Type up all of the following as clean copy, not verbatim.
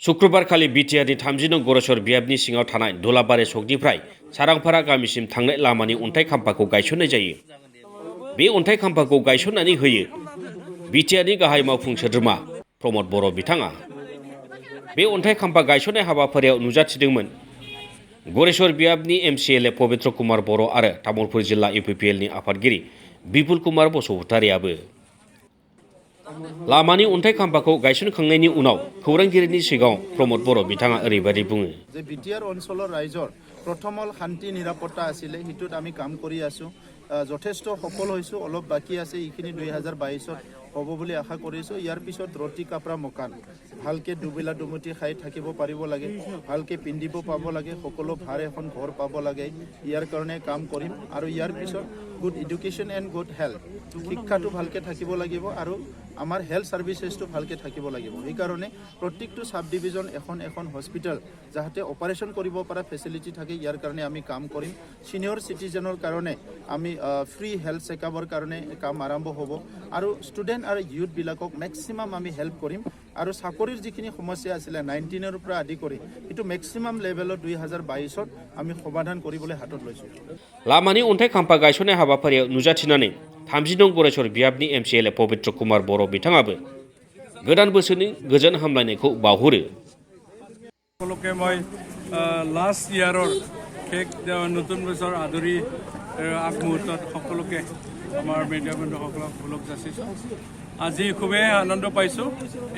शुक्रबारखालि बिटिआरनि 30 नं गरेश्वर बियाबनि सिङाव थानाय धुलाबारि सकनिफ्राय सारांफारा गामिसिम थांनाय लामानि अन्थाइ खाम्फाखौ गायसननाय जायो। बे अन्थाइ खाम्फाखौ गायसननानै होयो बिटिआरनि गाहाय मावफुं सोद्रोमा प्रमद बर' बिथाङा। बे अन्थाइ खाम्फा गायसननाय हाबाफारियाव नुजाथिदोंमोन गरेश्वर बियाबनि एमसिएलए पबित्र कुमार बर' आरो तामुलपुर जिल्ला इउपिपिएलनि आफादगिरि बिपुल कुमार बसुमतारियाबो। लामानि अन्थाइ खाम्फाखौ गायसनखांनायनि उनाव खौरांगिरिनि सिगाङाव प्रमद बर' बिथाङा ओरैबायदि बुङो जे बिटिआर অঞ্চলৰ ৰাইজৰ প্ৰথম শান্তি নিৰাপত্তা আছিল হিতুত আমি কাম কৰি আছো যথেষ্ট সফল হৈছো অলপ বাকি আছে ইখিনি 2022ত হ'ব বুলি আশা কৰিছো ইয়াৰ পিছত ৰটি কাপৰা মকান ভালকে দুবেলা দুমুটি খাই থাকিব পাৰিব লাগে ভালকে পিন্ধিব পাব লাগে সকলো ভাৰ এখন ঘৰ পাব লাগে ইয়াৰ কাৰণে কাম কৰিম আৰু ইয়াৰ পিছত good education and good health শিক্ষাটো ভালকে থাকিব লাগিব আৰু আমাৰ হেল্থ সাৰ্ভিসেছটো ভালকে থাকিব লাগিব এই কাৰণে প্ৰত্যেকটো সাব ডিভিজন এখন হস্পিটেল যাতে অপাৰেশন কৰিব পৰা ফেসিলিটি থাকে ইয়াৰ কাৰণে আমি কাম কৰিম সিনিয়ৰ সিটিজেনৰ কাৰণে আমি ফ্ৰী হেল্থ চেকআপৰ কাৰণে কাম আৰম্ভ হ'ব আৰু ষ্টুডেন্ট আৰু ইউথ বিলাকক ম্যাক্সিমাম আমি হেল্প কৰিম আৰু চাকৰিৰ যিখিনি সমস্যা আছিল 19 ৰ পৰা আদি কৰি এটো ম্যাক্সিমাম লেভেলত 2022ত আমি সমাধান কৰিবলৈ হাতত লৈছো। লামানি अन्थाइ खाम्फा गायसननाय हाबाफारियाव नुजाथिनानै 30 नं गरेश्वर बियाबनि एमसिएलए पबित्र कुमार बर' बिथाङाबो गोदान बोसोरनि गोजोन हामलायनायखौ बावहरो। সকলোকে মই লাষ্ট ইয়াৰৰ নতুন বছৰ আদৰি আগমুহূৰ্তত সকলোকে আমাৰ মিডিয়া বন্ধুসকলক ওলগ যাচিছোঁ। আজি খুবেই আনন্দ পাইছোঁ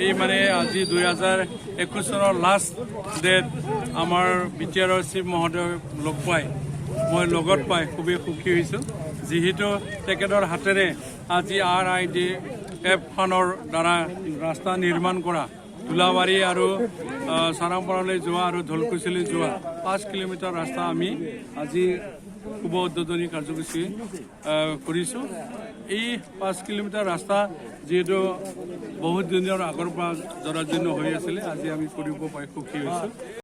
এই মানে আজি 2021 চনৰ লাষ্ট ডেট আমাৰ বিটিআৰৰ চিফ মহোদয় লগ পাই মই লগত পাই খুবেই সুখী হৈছোঁ যিহেতু তেখেতৰ হাতেৰে আজি RIDF খনৰ দ্বাৰা ৰাস্তা নিৰ্মাণ কৰা ধুলাবাৰী আৰু সাৰাংপাৰালৈ যোৱা আৰু ঢলকুচিলৈ যোৱা 5 কিলোমিটাৰ ৰাস্তা আমি আজি শুভ উদ্বোধনী কাৰ্যসূচী কৰিছোঁ। এই 5 কিলোমিটাৰ ৰাস্তা যেহেতু বহুত দিনৰ আগৰ পৰা জৰাজীৰ্ণ হৈ আছিলে আজি আমি কৰিব পাই সুখী হৈছোঁ।